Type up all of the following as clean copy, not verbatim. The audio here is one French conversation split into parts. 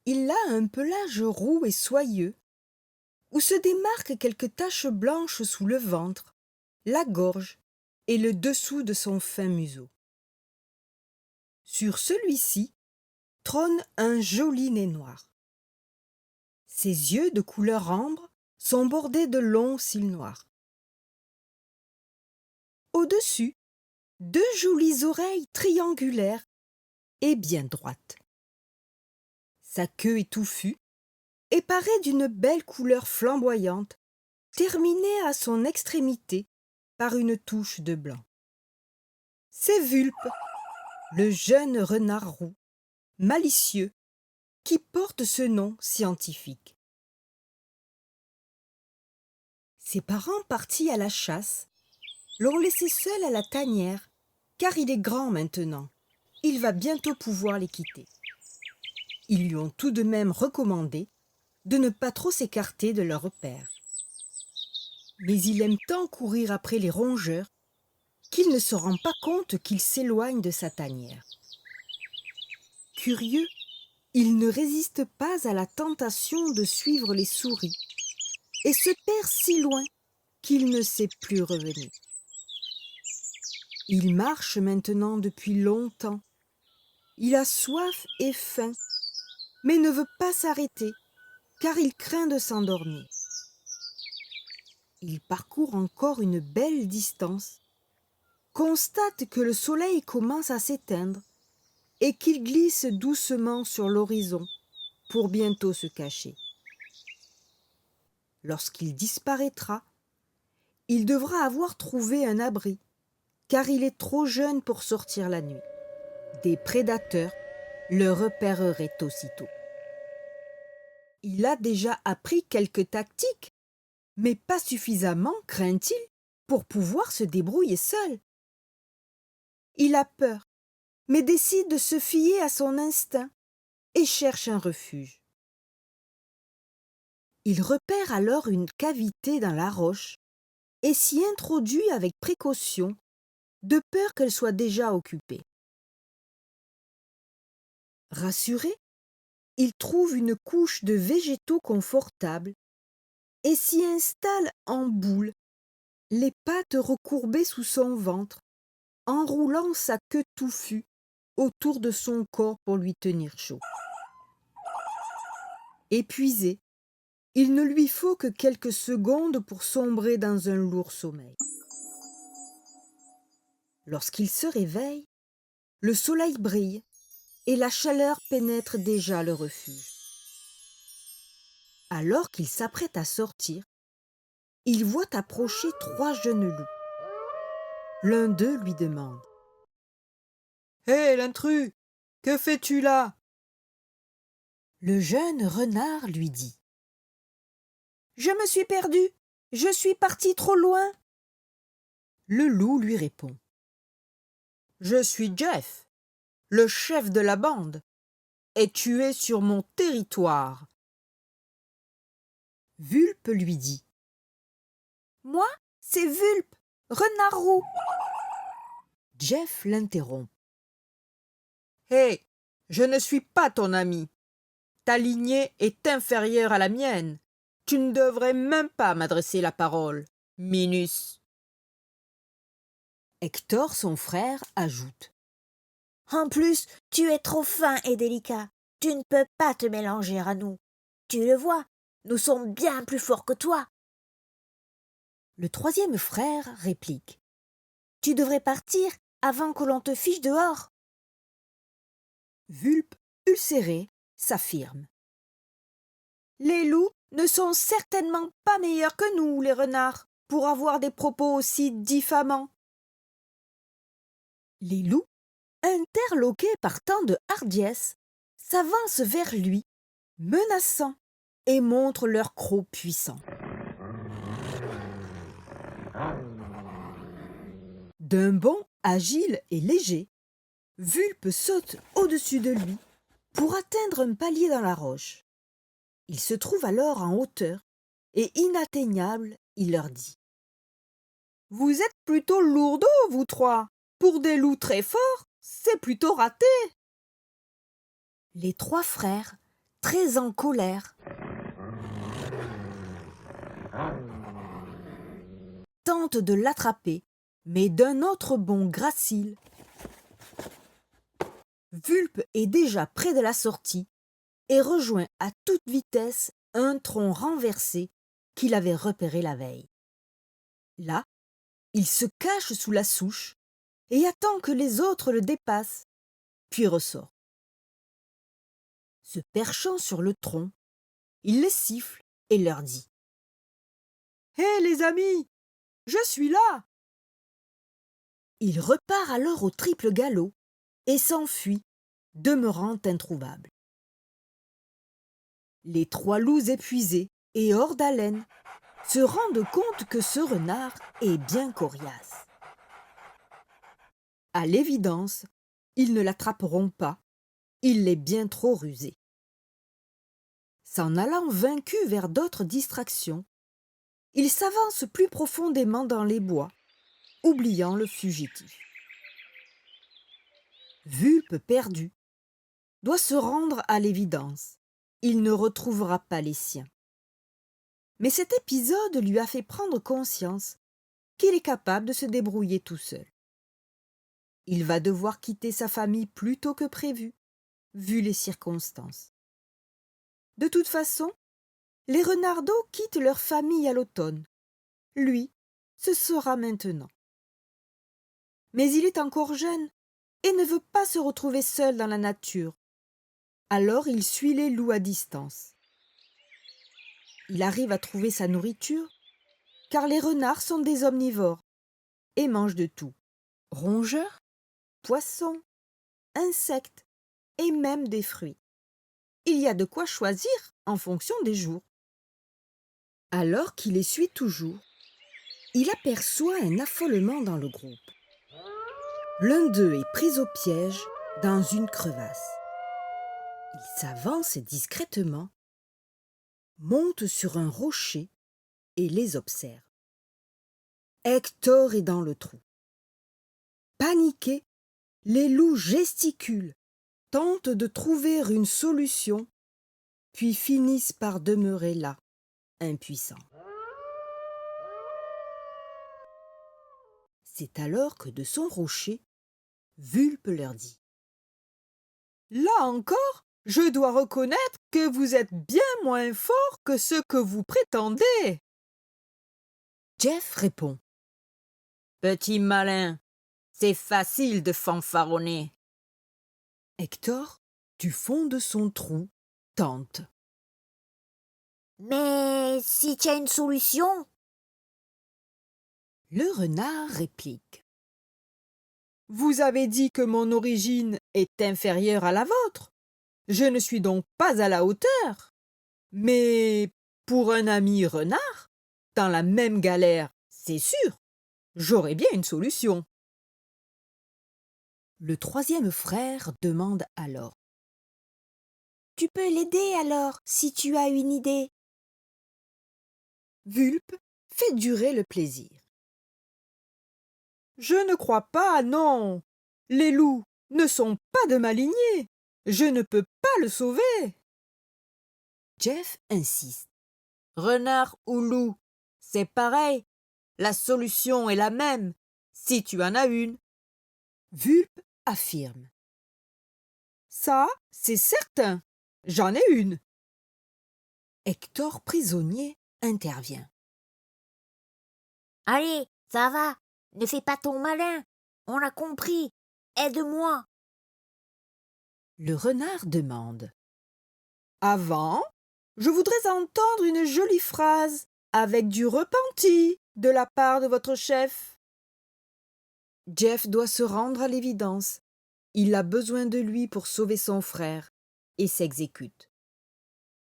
Il a un pelage roux et soyeux, où se démarquent quelques taches blanches sous le ventre, la gorge et le dessous de son fin museau. Sur celui-ci trône un joli nez noir. Ses yeux de couleur ambre sont bordés de longs cils noirs. Au-dessus, deux jolies oreilles triangulaires et bien droites. Sa queue est touffue et paraît d'une belle couleur flamboyante, terminée à son extrémité par une touche de blanc. C'est Vulpe, le jeune renard roux, malicieux, qui porte ce nom scientifique. Ses parents partis à la chasse l'ont laissé seul à la tanière, car il est grand maintenant. Il va bientôt pouvoir les quitter. Ils lui ont tout de même recommandé de ne pas trop s'écarter de leur père. Mais il aime tant courir après les rongeurs qu'il ne se rend pas compte qu'il s'éloigne de sa tanière. Curieux, il ne résiste pas à la tentation de suivre les souris et se perd si loin qu'il ne sait plus revenir. Il marche maintenant depuis longtemps. Il a soif et faim, mais ne veut pas s'arrêter, car il craint de s'endormir. Il parcourt encore une belle distance, constate que le soleil commence à s'éteindre et qu'il glisse doucement sur l'horizon pour bientôt se cacher. Lorsqu'il disparaîtra, il devra avoir trouvé un abri, car il est trop jeune pour sortir la nuit. Des prédateurs le repéreraient aussitôt. Il a déjà appris quelques tactiques, mais pas suffisamment, craint-il, pour pouvoir se débrouiller seul. Il a peur, mais décide de se fier à son instinct et cherche un refuge. Il repère alors une cavité dans la roche et s'y introduit avec précaution, de peur qu'elle soit déjà occupée. Rassuré, il trouve une couche de végétaux confortables et s'y installe en boule, les pattes recourbées sous son ventre, enroulant sa queue touffue autour de son corps pour lui tenir chaud. Épuisé, il ne lui faut que quelques secondes pour sombrer dans un lourd sommeil. Lorsqu'il se réveille, le soleil brille et la chaleur pénètre déjà le refuge. Alors qu'il s'apprête à sortir, il voit approcher 3 jeunes loups. L'un d'eux lui demande: « Hé, l'intrus, que fais-tu là ?» Le jeune renard lui dit: « Je me suis perdu, je suis parti trop loin. » Le loup lui répond: « Je suis Jeff, le chef de la bande, et tu es sur mon territoire. » Vulpe lui dit: « Moi, c'est Vulpe, renard roux. » Jeff l'interrompt: « Hé, je ne suis pas ton ami. Ta lignée est inférieure à la mienne. Tu ne devrais même pas m'adresser la parole, Minus. » Hector, son frère, ajoute: « En plus, tu es trop fin et délicat. Tu ne peux pas te mélanger à nous. Tu le vois, nous sommes bien plus forts que toi. » Le troisième frère réplique: « Tu devrais partir avant que l'on te fiche dehors. » Vulpe, ulcéré, s'affirme: « Les loups ne sont certainement pas meilleurs que nous, les renards, pour avoir des propos aussi diffamants. » Les loups, interloqués par tant de hardiesse, s'avancent vers lui, menaçants, et montrent leurs crocs puissants. D'un bond agile et léger, Vulpe saute au-dessus de lui pour atteindre un palier dans la roche. Il se trouve alors en hauteur et inatteignable, il leur dit: « Vous êtes plutôt lourdeaux, vous trois. Pour des loups très forts, c'est plutôt raté. » Les 3 frères, très en colère, tente de l'attraper, mais d'un autre bond gracile, Vulpe est déjà près de la sortie et rejoint à toute vitesse un tronc renversé qu'il avait repéré la veille. Là, il se cache sous la souche et attend que les autres le dépassent, puis ressort. Se perchant sur le tronc, il les siffle et leur dit : « Hé les amis, je suis là !» Il repart alors au triple galop et s'enfuit, demeurant introuvable. Les 3 loups épuisés et hors d'haleine se rendent compte que ce renard est bien coriace. À l'évidence, ils ne l'attraperont pas, il est bien trop rusé. S'en allant vaincu vers d'autres distractions, il s'avance plus profondément dans les bois, oubliant le fugitif. Vulpe perdu doit se rendre à l'évidence. Il ne retrouvera pas les siens. Mais cet épisode lui a fait prendre conscience qu'il est capable de se débrouiller tout seul. Il va devoir quitter sa famille plus tôt que prévu, vu les circonstances. De toute façon, les renardeaux quittent leur famille à l'automne. Lui, ce sera maintenant. Mais il est encore jeune et ne veut pas se retrouver seul dans la nature. Alors il suit les loups à distance. Il arrive à trouver sa nourriture, car les renards sont des omnivores et mangent de tout. Rongeurs, poissons, insectes et même des fruits. Il y a de quoi choisir en fonction des jours. Alors qu'il les suit toujours, il aperçoit un affolement dans le groupe. L'un d'eux est pris au piège dans une crevasse. Il s'avance discrètement, monte sur un rocher et les observe. Hector est dans le trou. Paniqués, les loups gesticulent, tentent de trouver une solution, puis finissent par demeurer là, impuissants. C'est alors que de son rocher, Vulpe leur dit : « Là encore, je dois reconnaître que vous êtes bien moins fort que ce que vous prétendez. » Jeff répond : « Petit malin, c'est facile de fanfaronner. » Hector, du fond de son trou, tente. « Mais si tu as une solution ?» Le renard réplique : « Vous avez dit que mon origine est inférieure à la vôtre. Je ne suis donc pas à la hauteur. Mais pour un ami renard, dans la même galère, c'est sûr, j'aurai bien une solution. » Le troisième frère demande alors : « Tu peux l'aider alors, si tu as une idée. » Vulpe fait durer le plaisir. « Je ne crois pas, non. Les loups ne sont pas de ma lignée. Je ne peux pas le sauver. » Jeff insiste. « Renard ou loup, c'est pareil. La solution est la même, si tu en as une. » Vulpe affirme. « Ça, c'est certain. J'en ai une. » Hector prisonnier intervient. « Allez, ça va, ne fais pas ton malin. On a compris. Aide-moi. » Le renard demande : « Avant, je voudrais entendre une jolie phrase avec du repenti de la part de votre chef. » Jeff doit se rendre à l'évidence. Il a besoin de lui pour sauver son frère et s'exécute.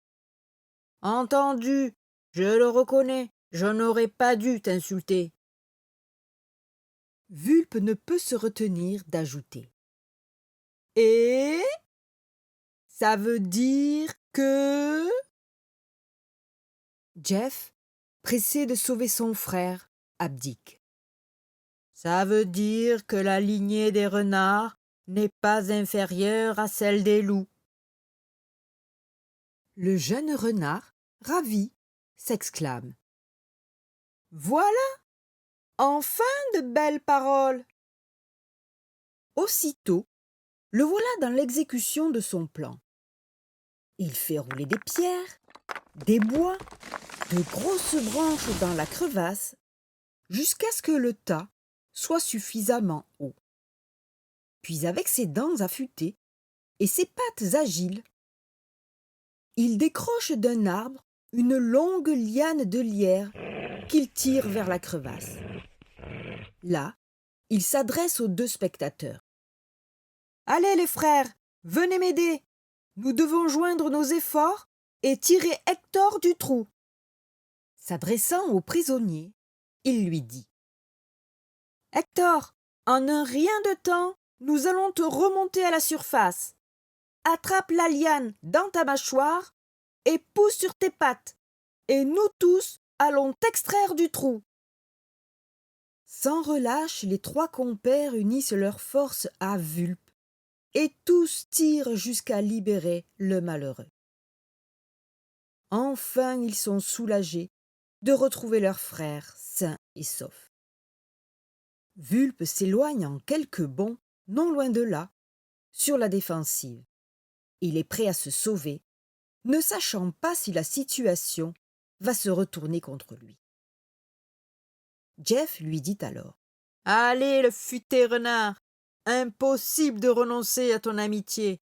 « Entendu, je le reconnais, je n'aurais pas dû t'insulter. » Vulpe ne peut se retenir d'ajouter : « Et ça veut dire que... » Jeff, pressé de sauver son frère, abdique. « Ça veut dire que la lignée des renards n'est pas inférieure à celle des loups. » Le jeune renard, ravi, s'exclame. Voilà, enfin de belles paroles. Aussitôt, le voilà dans l'exécution de son plan. Il fait rouler des pierres, des bois, de grosses branches dans la crevasse, jusqu'à ce que le tas soit suffisamment haut. Puis avec ses dents affûtées et ses pattes agiles, il décroche d'un arbre une longue liane de lierre qu'il tire vers la crevasse. Là, il s'adresse aux deux spectateurs. « Allez les frères, venez m'aider. Nous devons joindre nos efforts et tirer Hector du trou. » S'adressant au prisonnier, il lui dit. « Hector, en un rien de temps, nous allons te remonter à la surface. Attrape la liane dans ta mâchoire et pousse sur tes pattes, et nous tous allons t'extraire du trou. » Sans relâche, les trois compères unissent leurs forces à Vulpe, et tous tirent jusqu'à libérer le malheureux. Enfin, ils sont soulagés de retrouver leur frère sain et sauf. Vulpe s'éloigne en quelques bonds, non loin de là, sur la défensive. Il est prêt à se sauver, ne sachant pas si la situation va se retourner contre lui. Jeff lui dit alors. « Allez, le futé renard, impossible de renoncer à ton amitié.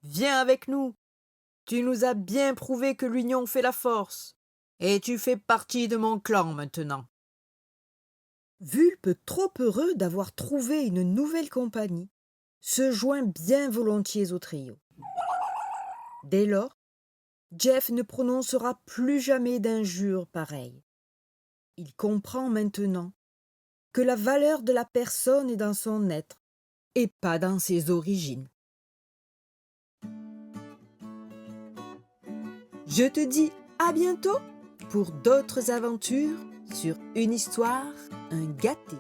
Viens avec nous. Tu nous as bien prouvé que l'union fait la force, et tu fais partie de mon clan maintenant. » Vulpe, trop heureux d'avoir trouvé une nouvelle compagnie, se joint bien volontiers au trio. Dès lors, Jeff ne prononcera plus jamais d'injures pareilles. Il comprend maintenant que la valeur de la personne est dans son être et pas dans ses origines. Je te dis à bientôt pour d'autres aventures sur Une histoire, un gâté.